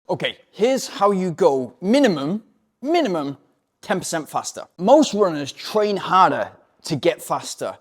Okay, here's how you go minimum 10% faster. Most runners train harder to get faster.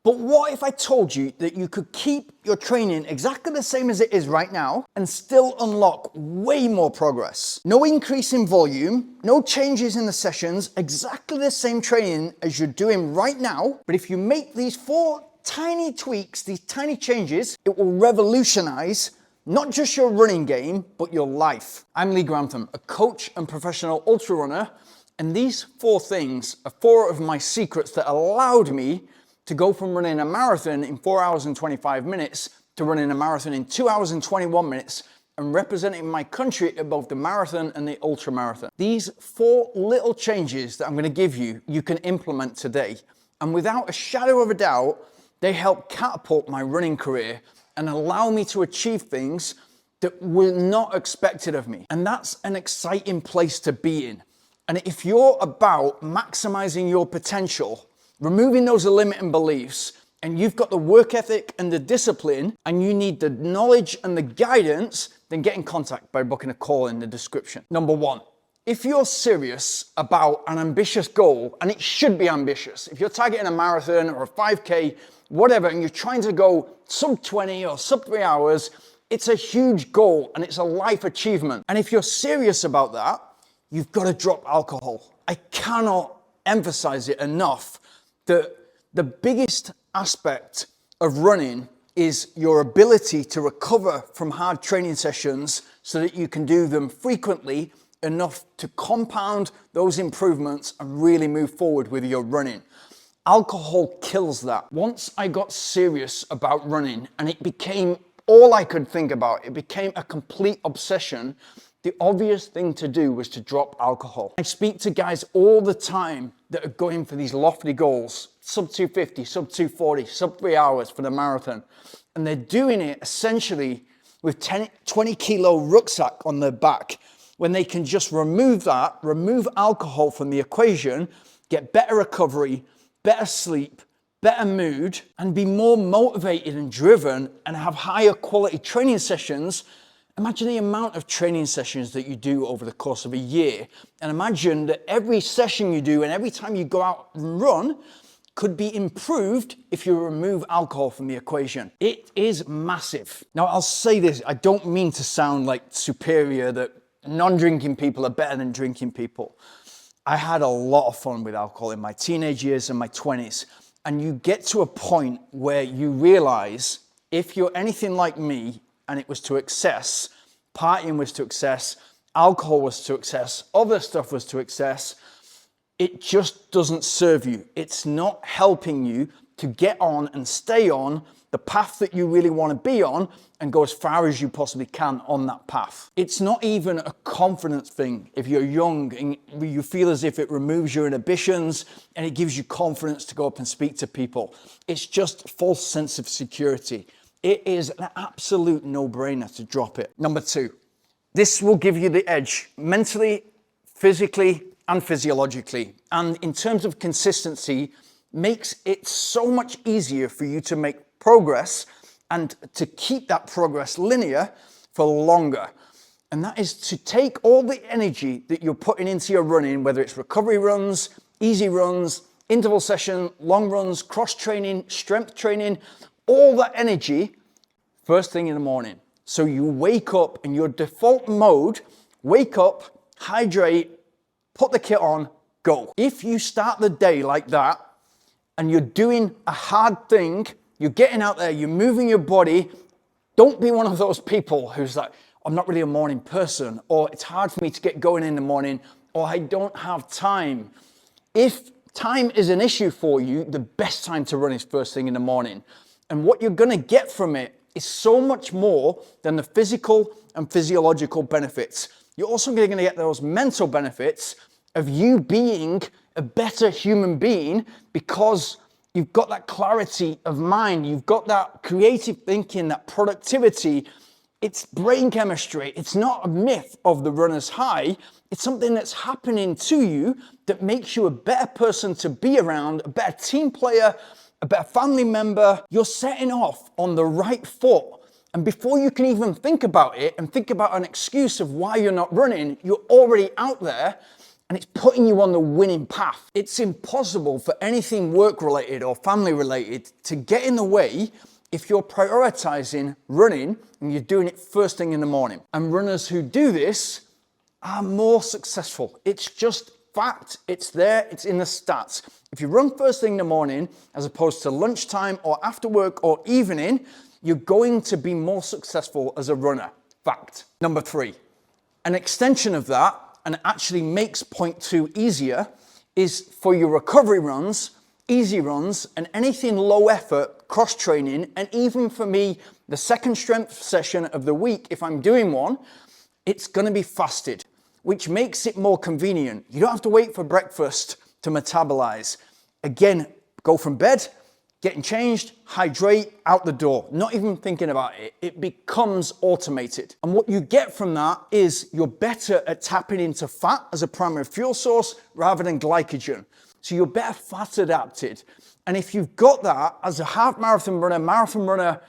But what if I told you that you could keep your training exactly the same as it is right now and still unlock way more progress? No increase in volume, no changes in the sessions, exactly the same training as you're doing right now. But if you make these 4 tiny tweaks, these tiny changes, it will revolutionize not just your running game, but your life. I'm Lee Grantham, a coach and professional ultra runner. And these 4 things are 4 of my secrets that allowed me to go from running a marathon in 4 hours and 25 minutes to running a marathon in 2 hours and 21 minutes and representing my country at both the marathon and the ultra marathon. These 4 little changes that I'm going to give you, you can implement today. And without a shadow of a doubt, they help catapult my running career and allow me to achieve things that were not expected of me. And that's an exciting place to be in. And if you're about maximizing your potential, removing those limiting beliefs, and you've got the work ethic and the discipline, and you need the knowledge and the guidance, then get in contact by booking a call in the description. Number 1, if you're serious about an ambitious goal, and it should be ambitious, if you're targeting a marathon or a 5K, whatever, and you're trying to go sub 20 or sub 3 hours, it's a huge goal and it's a life achievement. And if you're serious about that, you've got to drop alcohol. I cannot emphasize it enough. The biggest aspect of running is your ability to recover from hard training sessions so that you can do them frequently enough to compound those improvements and really move forward with your running. Alcohol kills that. Once I got serious about running and it became all I could think about, it became a complete obsession, the obvious thing to do was to drop alcohol. I speak to guys all the time that are going for these lofty goals, sub 250, sub 240, sub 3 hours for the marathon. And they're doing it essentially with 20 kilo rucksack on their back, when they can just remove that, remove alcohol from the equation, get better recovery, better sleep, better mood, and be more motivated and driven and have higher quality training sessions. Imagine the amount of training sessions that you do over the course of a year. And imagine that every session you do and every time you go out and run could be improved if you remove alcohol from the equation. It is massive. Now, I'll say this, I don't mean to sound like superior, that non-drinking people are better than drinking people. I had a lot of fun with alcohol in my teenage years and my 20s. And you get to a point where you realize if you're anything like me, and it was to excess, partying was to excess, alcohol was to excess, other stuff was to excess, it just doesn't serve you. It's not helping you to get on and stay on the path that you really want to be on and go as far as you possibly can on that path. It's not even a confidence thing. If you're young and you feel as if it removes your inhibitions and it gives you confidence to go up and speak to people, it's just a false sense of security. It is an absolute no-brainer to drop it. Number 2, this will give you the edge mentally, physically, and physiologically. And in terms of consistency, makes it so much easier for you to make progress and to keep that progress linear for longer. And that is to take all the energy that you're putting into your running, whether it's recovery runs, easy runs, interval session, long runs, cross training, strength training, all that energy first thing in the morning. So you wake up in your default mode, wake up, hydrate, put the kit on, go. If you start the day like that and you're doing a hard thing, you're getting out there, you're moving your body, don't be one of those people who's like, I'm not really a morning person, or it's hard for me to get going in the morning, or I don't have time. If time is an issue for you, the best time to run is first thing in the morning. And what you're gonna get from it is so much more than the physical and physiological benefits. You're also gonna get those mental benefits of you being a better human being because you've got that clarity of mind, you've got that creative thinking, that productivity. It's brain chemistry. It's not a myth of the runner's high. It's something that's happening to you that makes you a better person to be around, a better team player, a better family member. You're setting off on the right foot And before you can even think about it and think about an excuse of why you're not running, you're already out there and it's putting you on the winning path. It's impossible for anything work-related or family-related to get in the way if you're prioritizing running and you're doing it first thing in the morning. And runners who do this are more successful. It's just fact. It's there. It's in the stats. If you run first thing in the morning as opposed to lunchtime or after work or evening, you're going to be more successful as a runner. Fact. Number 3, an extension of that, and actually makes point 2 easier, is for your recovery runs, easy runs, and anything low effort, cross training, and even for me, the second strength session of the week, if I'm doing one, it's going to be fasted, which makes it more convenient. You don't have to wait for breakfast to metabolize. Again, go from bed, getting changed, hydrate, out the door, not even thinking about it. It becomes automated. And what you get from that is you're better at tapping into fat as a primary fuel source rather than glycogen. So you're better fat adapted. And if you've got that as a half marathon runner,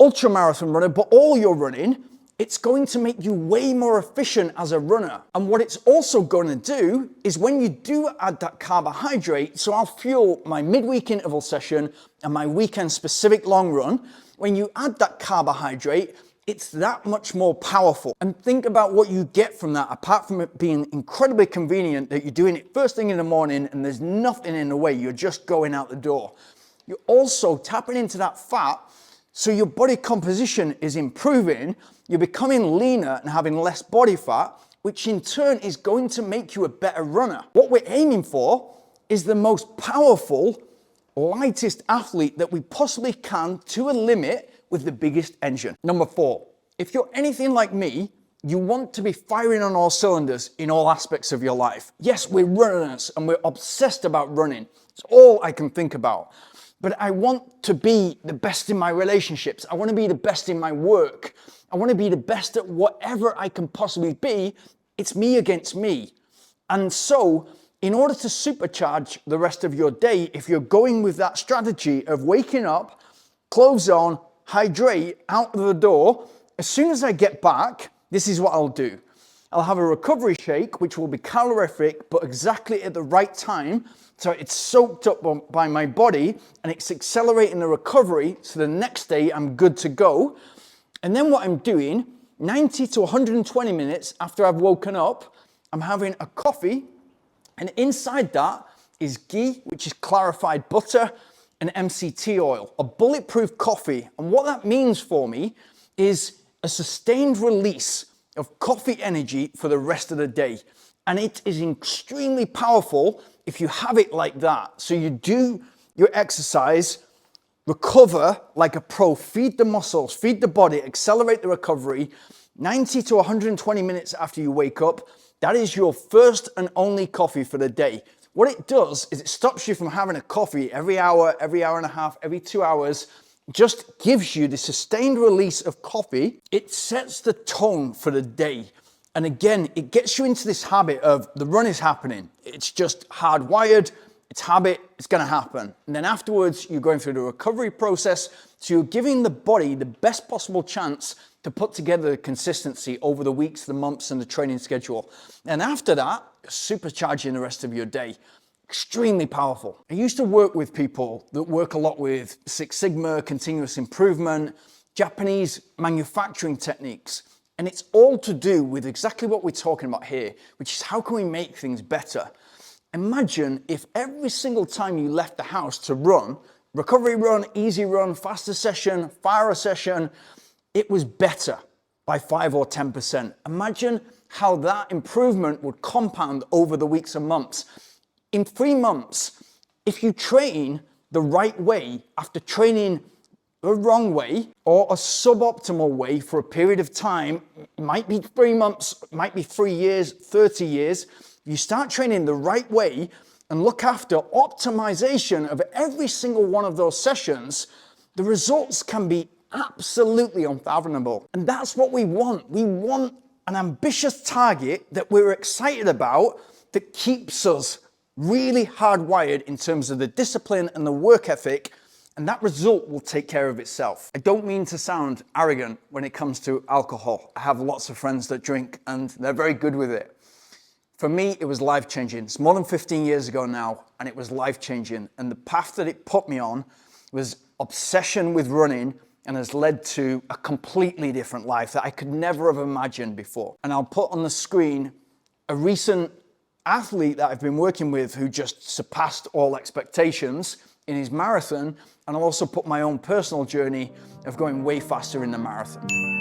ultra marathon runner, but all you're running, it's going to make you way more efficient as a runner. And what it's also going to do is when you do add that carbohydrate, so I'll fuel my midweek interval session and my weekend specific long run, when you add that carbohydrate, it's that much more powerful. And think about what you get from that, apart from it being incredibly convenient that you're doing it first thing in the morning and there's nothing in the way, you're just going out the door. You're also tapping into that fat, so your body composition is improving, you're becoming leaner and having less body fat, which in turn is going to make you a better runner. What we're aiming for is the most powerful, lightest athlete that we possibly can to a limit with the biggest engine. Number 4, if you're anything like me, you want to be firing on all cylinders in all aspects of your life. Yes, we're runners and we're obsessed about running. It's all I can think about. But I want to be the best in my relationships. I want to be the best in my work. I want to be the best at whatever I can possibly be. It's me against me. And so, in order to supercharge the rest of your day, if you're going with that strategy of waking up, clothes on, hydrate, out the door, as soon as I get back, this is what I'll do. I'll have a recovery shake, which will be calorific, but exactly at the right time. So it's soaked up by my body and it's accelerating the recovery. So the next day I'm good to go. And then what I'm doing, 90 to 120 minutes after I've woken up, I'm having a coffee. And inside that is ghee, which is clarified butter, and MCT oil, a bulletproof coffee. And what that means for me is a sustained release of coffee energy for the rest of the day. And it is extremely powerful if you have it like that. So you do your exercise, recover like a pro, feed the muscles, feed the body, accelerate the recovery, 90 to 120 minutes after you wake up, that is your first and only coffee for the day. What it does is it stops you from having a coffee every hour and a half, every 2 hours, just gives you the sustained release of coffee. It sets the tone for the day. And again, it gets you into this habit of the run is happening. It's just hardwired, it's habit, it's gonna happen. And then afterwards, you're going through the recovery process. So you're giving the body the best possible chance to put together the consistency over the weeks, the months, and the training schedule. And after that, supercharging the rest of your day. Extremely powerful. I used to work with people that work a lot with Six Sigma, continuous improvement, Japanese manufacturing techniques. And it's all to do with exactly what we're talking about here, which is how can we make things better? Imagine if every single time you left the house to run, recovery run, easy run, faster session, fire session, it was better by 5 or 10%. Imagine how that improvement would compound over the weeks and months. In 3 months, if you train the right way after training the wrong way or a suboptimal way for a period of time, it might be 3 months, it might be 3 years, 30 years, you start training the right way and look after optimization of every single one of those sessions, the results can be absolutely unfathomable. And that's what we want. We want an ambitious target that we're excited about that keeps us really hardwired in terms of the discipline and the work ethic and that result will take care of itself. I don't mean to sound arrogant when it comes to alcohol. I have lots of friends that drink and they're very good with it. For me, it was life-changing. It's more than 15 years ago now, and it was life-changing. And the path that it put me on was obsession with running and has led to a completely different life that I could never have imagined before. And I'll put on the screen a recent athlete that I've been working with who just surpassed all expectations in his marathon, and I'll also put my own personal journey of going way faster in the marathon.